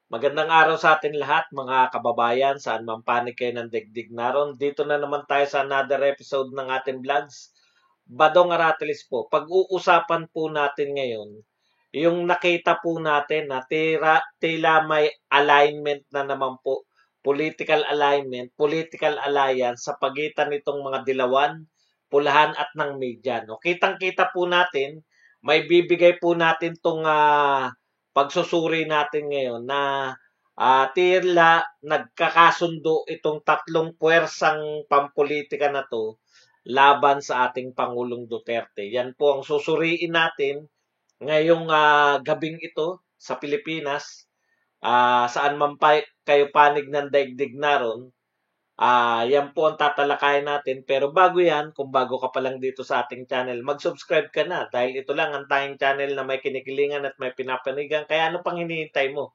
Magandang araw sa atin lahat, mga kababayan, saan man panig kayo ng digdig naron. Dito na naman tayo sa another episode ng ating vlogs. Badong Aratilis po. Pag-uusapan po natin ngayon, yung nakita po natin na tila may alignment na naman po, political alignment, political alliance sa pagitan nitong mga dilawan, pulahan at ng media. No? Kitang-kita po natin, may bibigay po natin tong pagsusuri natin ngayon na tila nagkakasundo itong tatlong puwersang pampolitika na to laban sa ating Pangulong Duterte. Yan po ang susuriin natin ngayong gabing ito sa Pilipinas. Saan man pa kayo panig ng daigdig naron, yan po ang tatalakayin natin. Pero bago yan, kung bago ka pa lang dito sa ating channel, mag-subscribe ka na dahil ito lang ang tayong channel na may kinikilingan at may pinapanigan. Kaya ano pang hinihintay mo?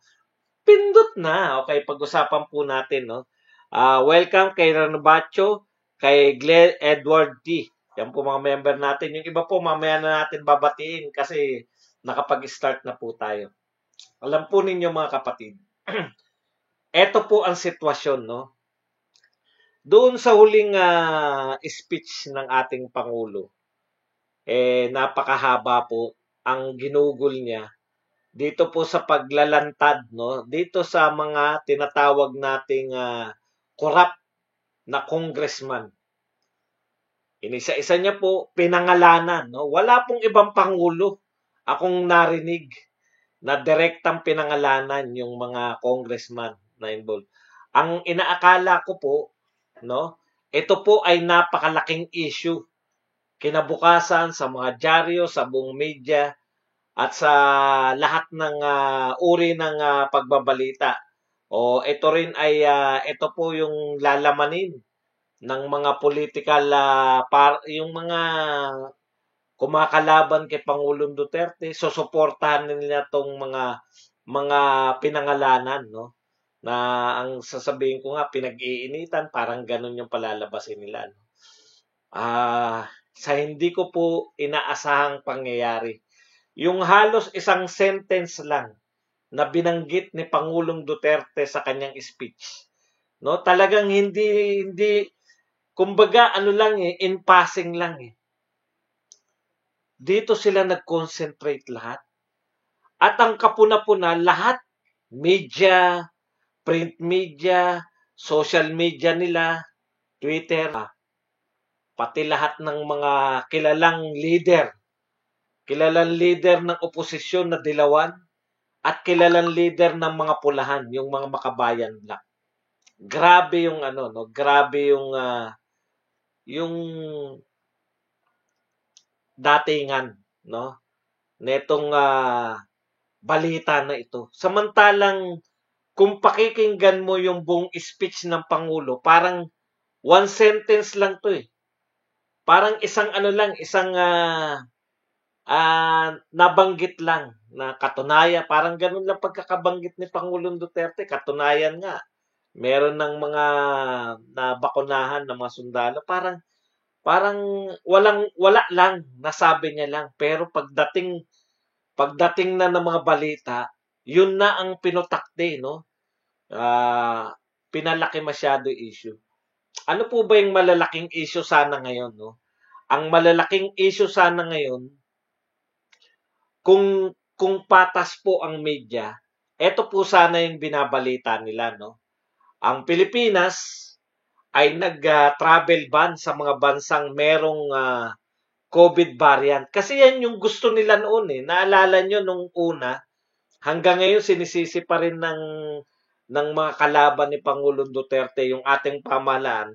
Pindot na. Okay, pag-usapan po natin, no? Welcome kay Ranobacho, kay Glenn Edward T. Yan po mga member natin. Yung iba po, mamaya na natin babatiin kasi nakapag-start na po tayo. Alam po ninyo mga kapatid, ito po ang sitwasyon, no? Doon sa huling speech ng ating Pangulo, napakahaba po ang ginugol niya dito po sa paglalantad, no? Dito sa mga tinatawag nating corrupt na congressman. Inisa-isa niya po pinangalanan, no? Wala pong ibang pangulo akong narinig na direktang pinangalanan yung mga congressman na involved. Ang inaakala ko po, no? Ito po ay napakalaking issue kinabukasan sa mga dyaryo, sa buong media at sa lahat ng uri ng pagbabalita. O ito rin ay ito po yung lalamanin ng mga political yung mga kumakalaban kay Pangulong Duterte, susuportahan nila tong mga pinangalanan, no? Na ang sasabihin ko nga pinag-iinitan, parang ganun yung palalabasin nila, no? Sa hindi ko po inaasahang pangyayari, yung halos isang sentence lang na binanggit ni Pangulong Duterte sa kanyang speech, no? Talagang hindi kumbaga ano lang in passing lang eh. Dito sila nag-concentrate lahat. At ang kapuna-puna lahat, media, print media, social media nila, Twitter, pati lahat ng mga kilalang leader ng oposisyon na dilawan at kilalang leader ng mga pulahan, yung mga makabayan black. Grabe yung ano, no? Grabe yung datingan, no? Netong balita na ito. Samantalang kung pakikinggan mo yung buong speech ng Pangulo, parang one sentence lang to eh. Parang isang ano lang, isang nabanggit lang na katunayan. Parang ganun lang pagkakabanggit ni Pangulong Duterte. Katunayan nga. Meron ng mga nabakunahan ng mga sundalo. Parang wala lang. Nasabi niya lang. Pero pagdating na ng mga balita, yun na ang pinutakte, no? Pinalaki masyado issue. Ano po ba yung malalaking issue sana ngayon, no? Ang malalaking issue sana ngayon, kung patas po ang media, eto po sana yung binabalita nila, no? Ang Pilipinas ay nag-travel ban sa mga bansang merong COVID variant. Kasi yan yung gusto nila noon eh. Naalala nyo nung una, hanggang ngayon sinisisi pa rin ng mga kalaban ni Pangulong Duterte yung ating pamahalaan.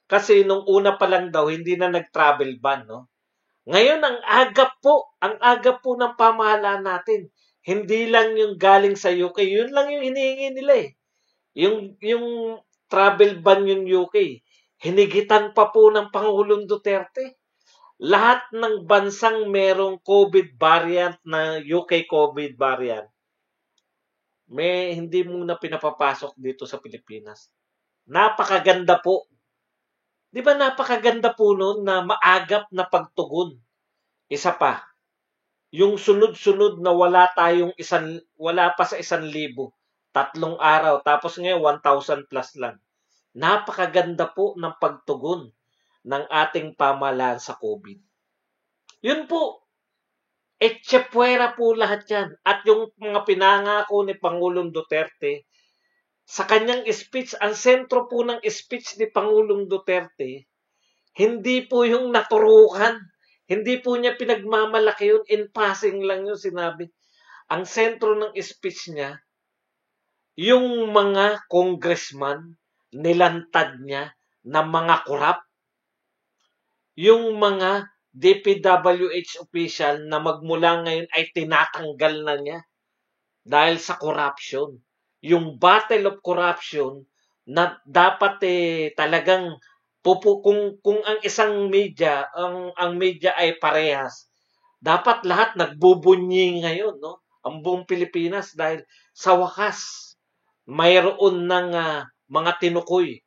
Kasi nung una pa lang daw, hindi na nag-travel ban, no? Ngayon, ang agap po ng pamahalaan natin. Hindi lang yung galing sa UK, yun lang yung hinihingi nila eh. Yung travel ban yung UK, hinigitan pa po ng Pangulong Duterte. Lahat ng bansang merong COVID variant na UK COVID variant, may hindi mo na pinapapasok dito sa Pilipinas. Napakaganda po. Di ba napakaganda po nun na maagap na pagtugon? Isa pa, yung sunod-sunod na wala pa sa 1,000, 3 araw. Tapos ngayon, 1,000 plus lang. Napakaganda po ng pagtugon ng ating pamahalaan sa COVID. Yun po. Etchepuera po lahat yan. At yung mga pinangako ni Pangulong Duterte, sa kanyang speech, ang sentro po ng speech ni Pangulong Duterte, hindi po yung naturukan. Hindi po niya pinagmamalaki yun. In passing lang yun sinabi. Ang sentro ng speech niya, yung mga congressman, nilantad niya na mga korap. Yung mga DPWH official na magmula ngayon ay tinatanggal na niya dahil sa corruption. Yung battle of corruption na dapat talagang kung ang isang media, ang media ay parehas, dapat lahat nagbubunyi ngayon, no? Ang buong Pilipinas dahil sa wakas mayroon ng mga tinukoy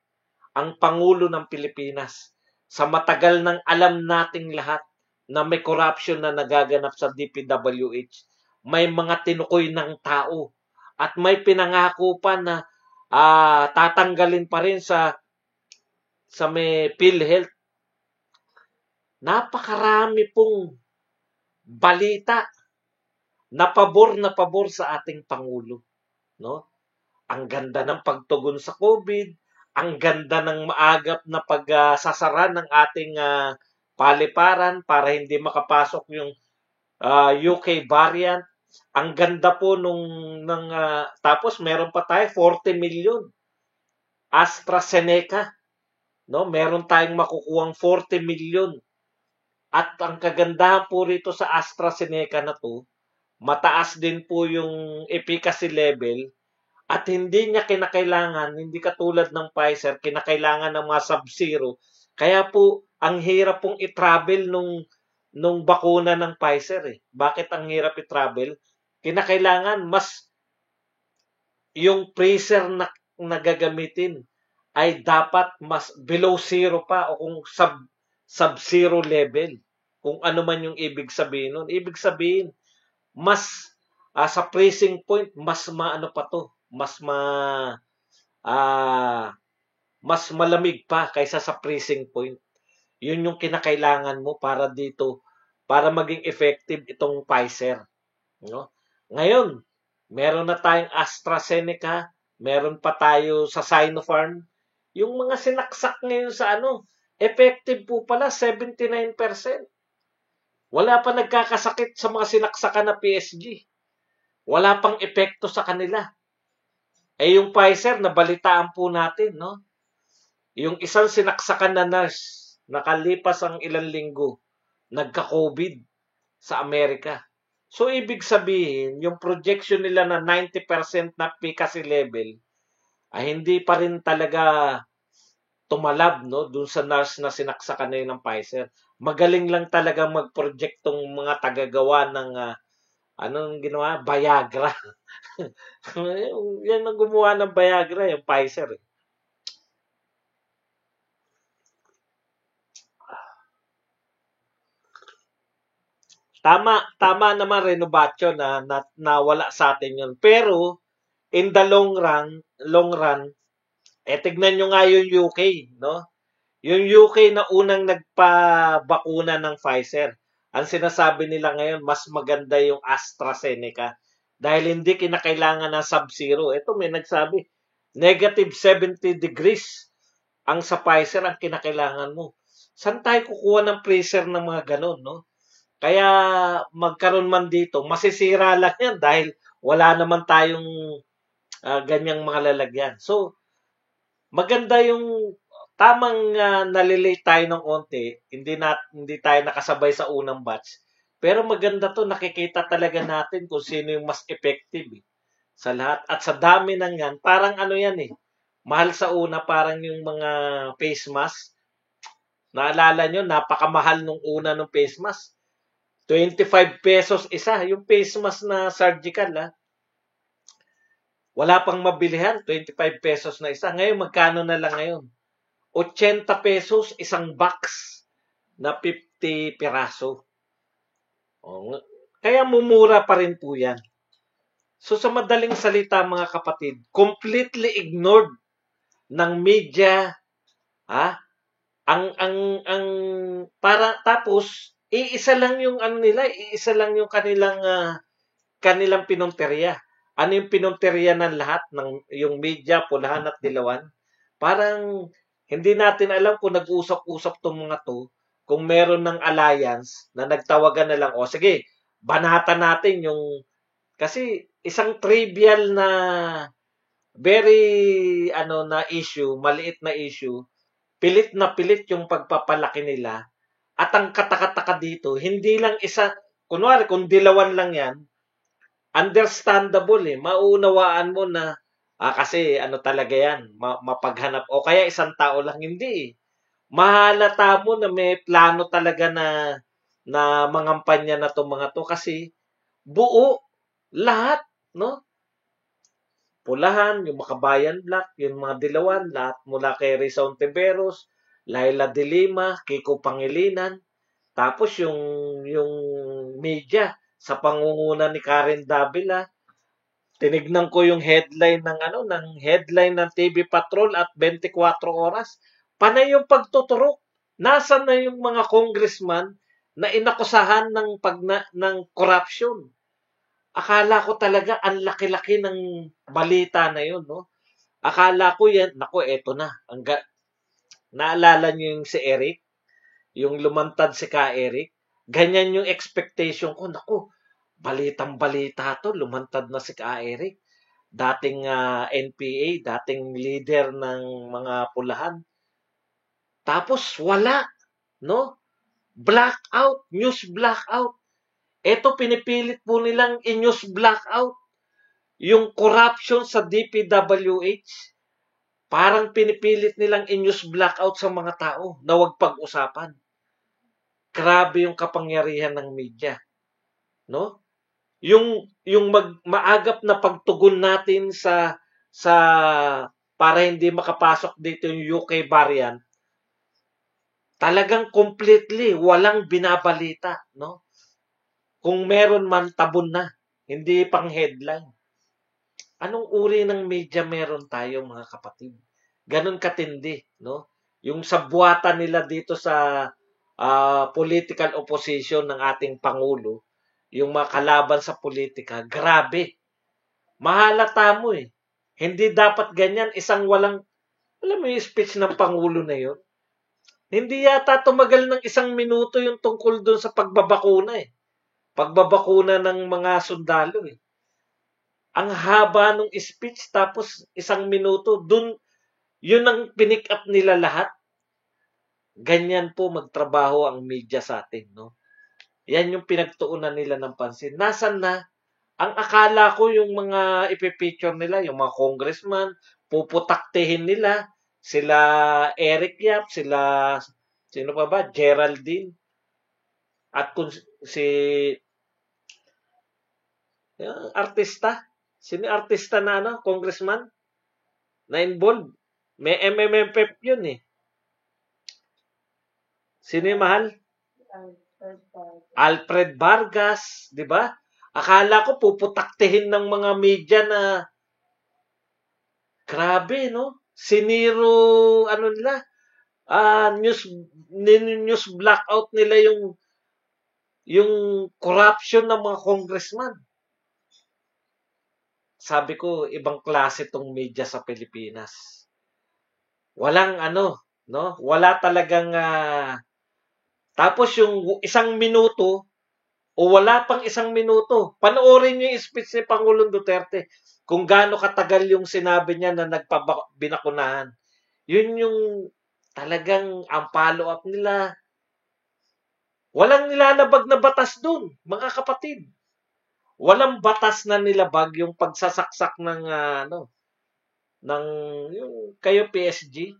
ang Pangulo ng Pilipinas. Sa matagal nang alam nating lahat na may corruption na nagaganap sa DPWH, may mga tinukoy ng tao at may pinangako pa na tatanggalin pa rin sa may PhilHealth. Napakarami pong balita na pabor sa ating Pangulo, no? Ang ganda ng pagtugon sa COVID, ang ganda ng maagap na pagsasara ng ating paliparan para hindi makapasok yung UK variant. Ang ganda po tapos meron pa tayo 40 million AstraZeneca, no? Meron tayong makukuhang 40 million. At ang kagandahan po rito sa AstraZeneca na to, mataas din po yung efficacy level at hindi niya kinakailangan, hindi katulad ng Pfizer, kinakailangan ng mga sub-zero. Kaya po, ang hirap pong i-travel nung bakuna ng Pfizer. Bakit ang hirap i-travel? Kinakailangan mas yung freezer na gagamitin ay dapat mas below zero pa o kung sub-zero level. Kung ano man yung ibig sabihin nun. Ibig sabihin, mas sa freezing point, mas maano pa to. Mas malamig pa kaysa sa freezing point. Yun yung kinakailangan mo para dito, para maging effective itong Pfizer. No? Ngayon, meron na tayong AstraZeneca, meron pa tayo sa Sinopharm. Yung mga sinaksak ngayon sa effective po pala 79%. Wala pa nagkakasakit sa mga sinaksakan na PSG. Wala pang epekto sa kanila. Yung Pfizer, nabalitaan po natin, no? Yung isang sinaksakan na nurse, nakalipas ang ilang linggo, nagka-COVID sa Amerika. So, ibig sabihin, yung projection nila na 90% na efficacy level, ay hindi pa rin talaga tumalab, no? Dun sa nurse na sinaksakan na yun ng Pfizer. Magaling lang talaga mag-project tong mga tagagawa ng anong ginawa? Viagra. Yan ang gumawa ng Viagra, yung Pfizer. Tama naman Renovatio na nawala sa atin yun. Pero, in the long run, tignan nyo nga yung UK, no? Yung UK na unang nagpabakuna ng Pfizer. Ang sinasabi nila ngayon, mas maganda yung AstraZeneca dahil hindi kinakailangan ng sub-zero. Ito may nagsabi, negative 70 degrees ang sa Pfizer ang kinakailangan mo. Saan tayo kukuha ng freezer ng mga ganun, no? Kaya magkaroon man dito, masisira lang yan dahil wala naman tayong ganyang mga lalagyan. So, maganda yung tamang nalilate tayo ng onte, hindi tayo nakasabay sa unang batch. Pero maganda to, nakikita talaga natin kung sino yung mas effective sa lahat. At sa dami ng yan, parang yan mahal sa una, parang yung mga face mask. Naalala nyo, napakamahal nung una ng face mask. 25 pesos isa, yung face mask na surgical Wala pang mabilihan, 25 pesos na isa. Ngayon, magkano na lang ngayon? 80 pesos isang box na 50 piraso. Kaya mumura pa rin po yan. So sa madaling salita mga kapatid, completely ignored ng media, ah, ang para tapos iisa lang yung ano nila, iisa lang yung kanilang pinunteriya. Ano yung pinunteriya ng lahat ng yung media, pulahan at dilawan? Parang hindi natin alam kung nag-usap-usap tong mga to, kung meron ng alliance na nagtawagan na lang, o sige, banatan natin yung, kasi isang trivial very na issue, maliit na issue, pilit yung pagpapalaki nila. At ang katakataka dito, hindi lang isa, kunwari kung dilawan lang yan, understandable eh. Maunawaan mo na, kasi ano talaga yan, mapaghanap. O kaya isang tao lang, hindi eh. Mahalata mo na may plano talaga na mangampanya na to mga to kasi buo lahat, no? Pulahan, yung Makabayan Black, yung mga dilawan, lahat mula kay Risa Ontiveros, Laila de Lima, Kiko Pangilinan, tapos yung media sa pangunguna ni Karen Davila, tinignan ko yung headline ng TV Patrol at 24 oras. Panay yung pagtuturok. Nasaan na yung mga congressman na inakusahan ng corruption? Akala ko talaga ang laki-laki ng balita na yun, no? Akala ko yan, nako, eto na. Naalala niyo yung si Eric? Yung lumantad si Ka Eric? Ganyan yung expectation ko. Nako, balitang-balita to. Lumantad na si Ka Eric. Dating NPA, dating leader ng mga pulahan. Tapos wala, no? Blackout, news blackout. Ito pinipilit po nilang i-news blackout. Yung corruption sa DPWH, parang pinipilit nilang i-news blackout sa mga tao na huwag pag-usapan. Grabe yung kapangyarihan ng media, no? Yung maagap na pagtugon natin sa para hindi makapasok dito yung UK variant, talagang completely walang binabalita, no? Kung meron man tabon na, hindi pang headline. Anong uri ng media meron tayo mga kapatid? Ganon katindi, no? Yung sabwatan nila dito sa political opposition ng ating Pangulo, yung mga kalaban sa politika, grabe. Mahalata mo eh. Hindi dapat ganyan, alam mo yung speech ng Pangulo na yun? Hindi yata tumagal ng 1 minuto yung tungkol doon sa pagbabakuna eh. Pagbabakuna ng mga sundalo eh. Ang haba ng speech tapos 1 minuto, yun ang pinick up nila lahat. Ganyan po magtrabaho ang media sa atin, no? Yan yung pinagtuunan nila ng pansin. Nasaan na? Ang akala ko yung mga ipipicture nila, yung mga congressman, puputaktihin nila, sila Eric Yap, sino pa ba? Geraldine. At kung si artista, sino artista na congressman na involved? May MMFF yun eh. Sino yung mahal? Alfred Vargas, di ba? Akala ko puputaktihin ng mga media na grabe, no? Siniro, nila, news blackout nila yung corruption ng mga congressman. Sabi ko, ibang klase tong media sa Pilipinas. Walang no? Wala talagang tapos yung 1 minuto o wala pang 1 minuto, panoorin niyo yung speech ni Pangulong Duterte kung gaano katagal yung sinabi niya na binakunahan. Yun yung talagang ang follow-up nila. Walang nilalabag na batas dun, mga kapatid. Walang batas na nilabag yung pagsasaksak ng ng yung kayo PSG.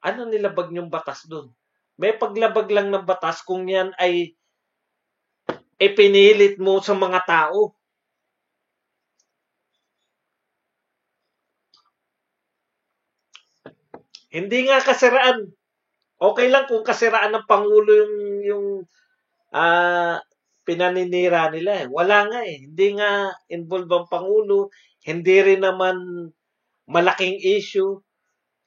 Ano nilabag yung batas dun? May paglabag lang ng batas kung yan ay ipinilit mo sa mga tao. Hindi nga kasiraan. Okay lang kung kasiraan ng Pangulo yung pinaninira nila eh. Wala nga eh. Hindi nga involved ang Pangulo. Hindi rin naman malaking issue.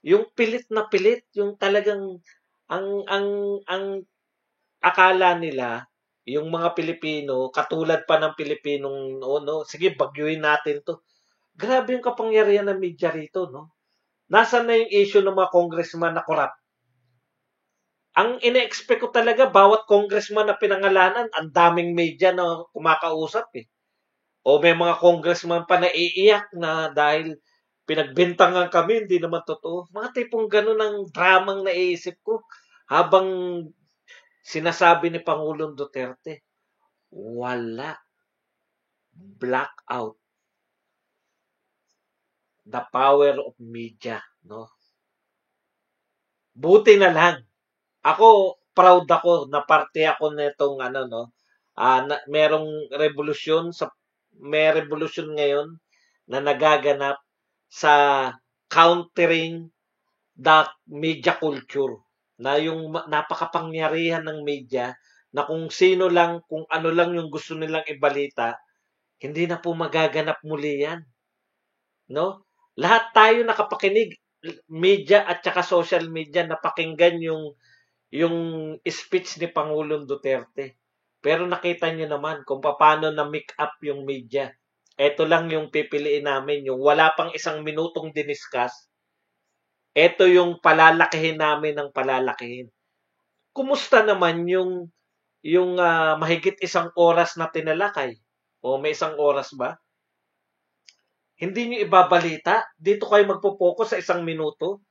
Yung pilit na pilit, yung talagang ang akala nila, yung mga Pilipino, katulad pa ng Pilipinong noon, no? Sige, bagyuhin natin to. Grabe yung kapangyarihan ng media rito, no? Nasaan na yung issue ng mga congressman na corrupt? Ang ine-expect ko talaga, bawat congressman na pinangalanan, ang daming media na kumakausap eh. O may mga congressman pa na iiyak na dahil pinagbintangan kami, hindi naman totoo. Mga tipong ganun ang dramang naiisip ko habang sinasabi ni Pangulong Duterte, wala, blackout, the power of media, no? Buti na lang. Ako, proud ako na parte ako nitong ano, no? Merong revolusyon may revolusyon ngayon na nagaganap sa countering the media culture na yung napakapangyarihan ng media na kung sino lang, kung ano lang yung gusto nilang ibalita, hindi na po magaganap muli yan. No? Lahat tayo nakapakinig, media at saka social media, napakinggan yung speech ni Pangulong Duterte. Pero nakita nyo naman kung paano na make up yung media. Ito lang yung pipiliin namin, yung wala pang isang minutong diniscuss. Ito yung palalakihin namin ng palalakihin. Kumusta naman yung mahigit isang oras na tinalakay? O may isang oras ba? Hindi nyo ibabalita? Dito kayo magpo-focus sa isang minuto?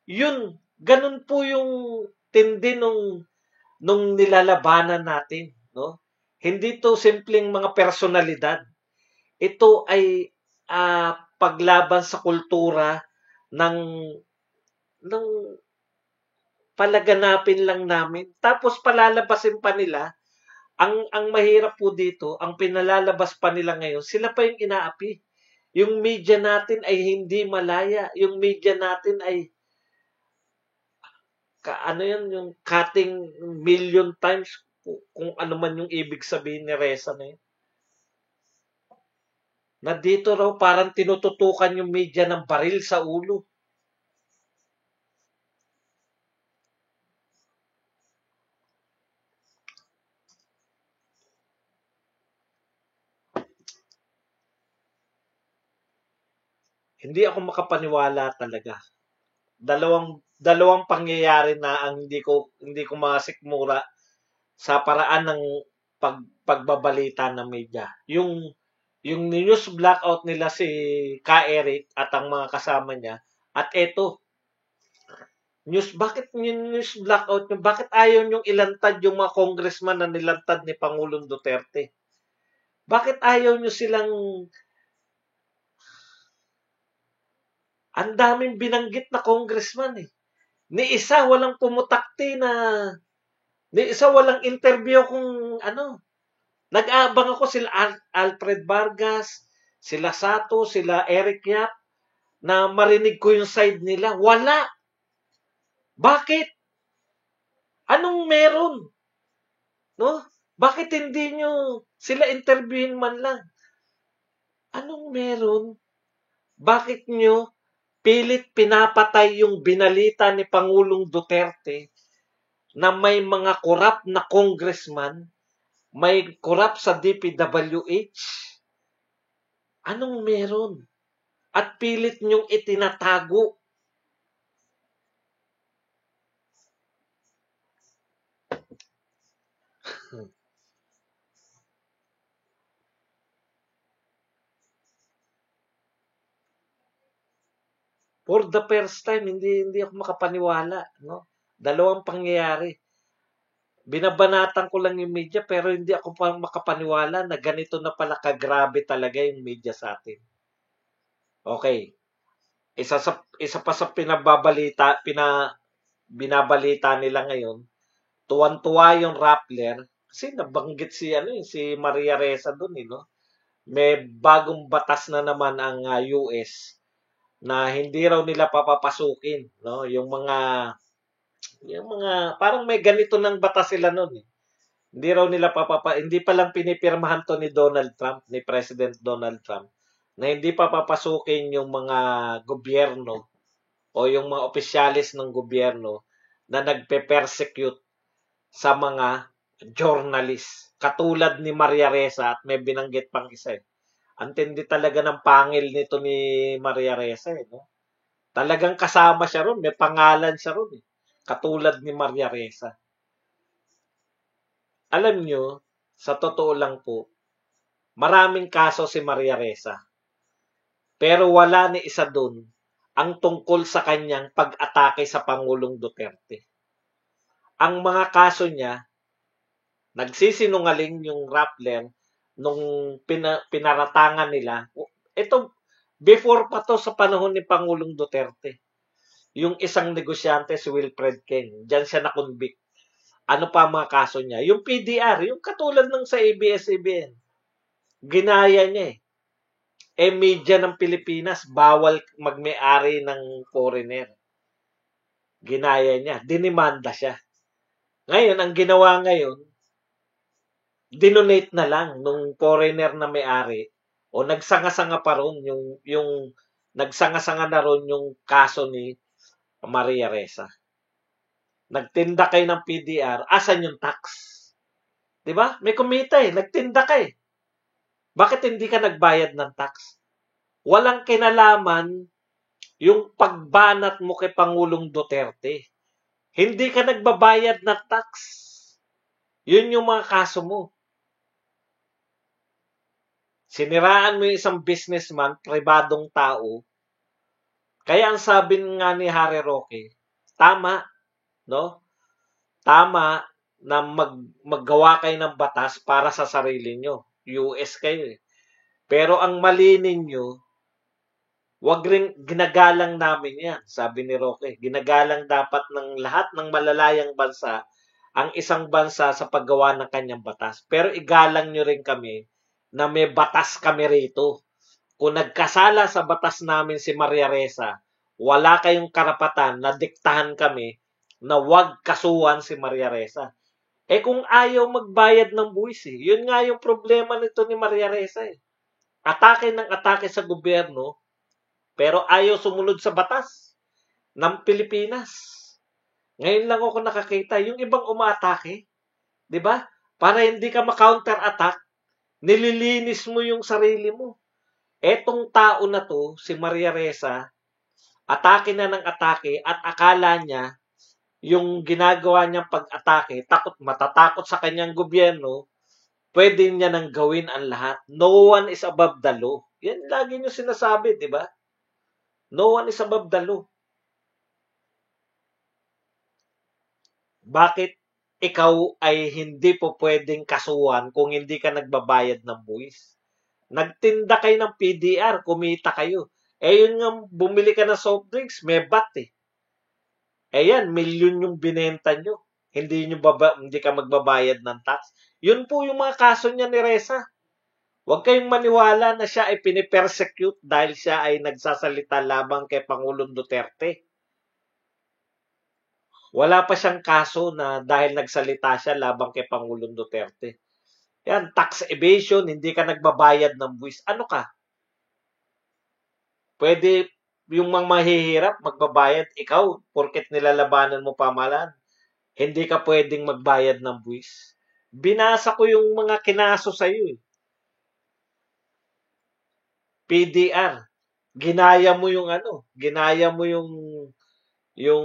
Yun, ganun po yung tindi nung nilalabanan natin, no? Hindi to simpleng mga personalidad. Ito ay paglaban sa kultura ng ng palaganapin lang namin. Tapos palalabasin pa nila. Ang mahirap po dito, ang pinalalabas pa nila ngayon, sila pa yung inaapi. Yung media natin ay hindi malaya. Yung media natin ay ano yan, yung cutting million times kung ano man yung ibig sabihin ni Reza na yun. Na dito raw parang tinututukan yung media ng baril sa ulo. Hindi ako makapaniwala talaga. Dalawang pangyayari na ang hindi ko masikmura sa paraan ng pagbabalita ng media. Yung news blackout nila si Ka Eric at ang mga kasama niya at eto bakit yung news blackout nyo? Bakit ayaw nyong ilantad yung mga congressman na nilantad ni Pangulong Duterte? Bakit ayaw nyo silang ang daming binanggit na congressman eh. Ni isa walang pumutakti ni isa walang interview kung ano. Nag-aabang ako sila Alfred Vargas, sila Sato, sila Eric Yap na marinig ko yung side nila. Wala. Bakit? Anong meron? No? Bakit hindi nyo sila interviewin man lang? Anong meron? Bakit nyo pilit pinapatay yung binalita ni Pangulong Duterte na may mga korap na congressman, may korap sa DPWH? Anong meron? At pilit nyong itinatago. For the first time, hindi ako makapaniwala, no? Dalawang pangyayari. Binabanatan ko lang yung media pero hindi ako pa makapaniwala na ganito na pala kagrabe talaga yung media sa atin. Okay. Isa pa sa binabalita nila ngayon, tuwan-tuwa yung Rappler kasi nabanggit si Maria Ressa doon no. May bagong batas na naman ang US na hindi raw nila papapasukin, no, yung mga parang may ganito ng batas sila noon eh. Hindi pa lang pinipirmahan to ni Donald Trump, ni President Donald Trump, na hindi pa papasukin yung mga gobyerno o yung mga opisyalis ng gobyerno na nagpe-persecute sa mga journalist. Katulad ni Maria Ressa at may binanggit pang isa eh. Ang tindi talaga ng pangil nito ni Maria Ressa eh, no? Talagang kasama siya ron, may pangalan siya ron eh. Katulad ni Maria Ressa. Alam nyo, sa totoo lang po, maraming kaso si Maria Ressa. Pero wala ni isa dun ang tungkol sa kanyang pag-atake sa Pangulong Duterte. Ang mga kaso niya, nagsisinungaling yung Rappler nung pinaratangan nila. Ito, before pa to sa panahon ni Pangulong Duterte. Yung isang negosyante, si Wilfred King, diyan siya na-convict. Ano pa mga kaso niya? Yung PDR, yung katulad ng sa ABS-CBN. Ginaya niya eh. Media ng Pilipinas, bawal magmay-ari ng foreigner. Ginaya niya. Dinimanda siya. Ngayon, ang ginawa ngayon, dinonate na lang nung foreigner na may-ari o nagsanga-sanga pa ron yung nagsanga-sanga na ron yung kaso ni Maria Ressa. Nagtinda kayo ng PDR, asan yung tax? 'Di ba? May kumita eh, nagtinda ka eh. Bakit hindi ka nagbayad ng tax? Walang kinalaman yung pagbanat mo kay Pangulong Duterte. Hindi ka nagbabayad ng tax. Yun yung mga kaso mo. Siniraan mo yung isang businessman, pribadong tao. Kaya ang sabi nga ni Harry Roque, tama, no? Tama na maggawa kayo ng batas para sa sarili nyo. US kayo eh. Pero ang mali ninyo, wag rin ginagalang namin yan, sabi ni Roque. Ginagalang dapat ng lahat ng malalayang bansa ang isang bansa sa paggawa ng kanyang batas. Pero igalang nyo rin kami na may batas kami rito. Kung nagkasala sa batas namin si Maria Ressa, wala kayong karapatan na diktahan kami na wag kasuhan si Maria Ressa. Kung ayaw magbayad ng buwis eh. Yun nga yung problema nito ni Maria Ressa eh. Atake ng atake sa gobyerno, pero ayaw sumunod sa batas ng Pilipinas. Ngayon lang ako nakakita, yung ibang umaatake, di ba? Para hindi ka ma-counter-attack, nililinis mo yung sarili mo. Etong tao na to, si Maria Ressa, atake na ng atake at akala niya yung ginagawa niyang pag-atake, matatakot sa kanyang gobyerno, pwede niya nang gawin ang lahat. No one is above the law. Yan lagi niyo sinasabi, di ba? No one is above the law. Bakit ikaw ay hindi po pwedeng kasuhan kung hindi ka nagbabayad ng buwis? Nagtinda kayo ng PDR, kumita kayo. Yun nga, bumili ka ng soft drinks, may bat eh. Yan, milyon yung binenta nyo. Hindi ka magbabayad ng tax. Yun po yung mga kaso niya ni Ressa. Huwag kayong maniwala na siya ay pinipersecute dahil siya ay nagsasalita labang kay Pangulong Duterte. Wala pa siyang kaso na dahil nagsalita siya labang kay Pangulong Duterte. Yan, tax evasion, hindi ka nagbabayad ng buwis. Ano ka? Pwede yung mga mahihirap magbabayad, ikaw, porket nilalabanan mo pamahalaan, hindi ka pwedeng magbayad ng buwis. Binasa ko yung mga kinaso sa'yo eh. PDR. Ginaya mo yung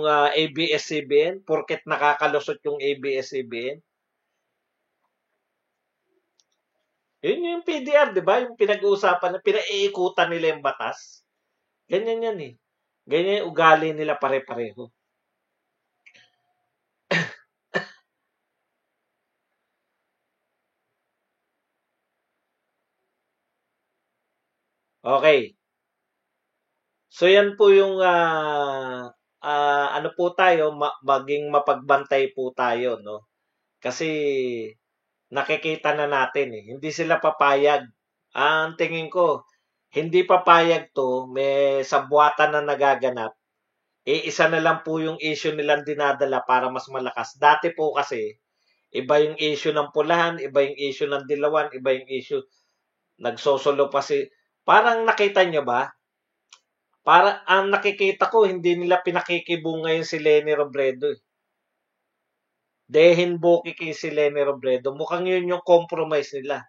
ABS-CBN porket nakakalusot yung ABS-CBN. Yun yung PDR, di ba? Yung pinag-uusapan na pinaiikutan nila yung batas. Ganyan yan eh. Ganyan yung ugali nila pare-pareho. Okay. So yan po yung ano po tayo, maging mapagbantay po tayo, no? Kasi nakikita na natin eh, hindi sila papayag. Ang tingin ko, hindi papayag to, may sabwatan na nagaganap. Isa na lang po yung issue nilang dinadala para mas malakas. Dati po kasi, Iba yung issue ng pulahan, iba yung issue ng dilawan, iba yung issue. Nagsosolo pa si... Parang nakita nyo ba? Para ang nakikita ko, hindi nila pinakikibunga yung si Lenny Robredo. Dehin Bokike si Lenny Robredo. Mukhang yun yung compromise nila.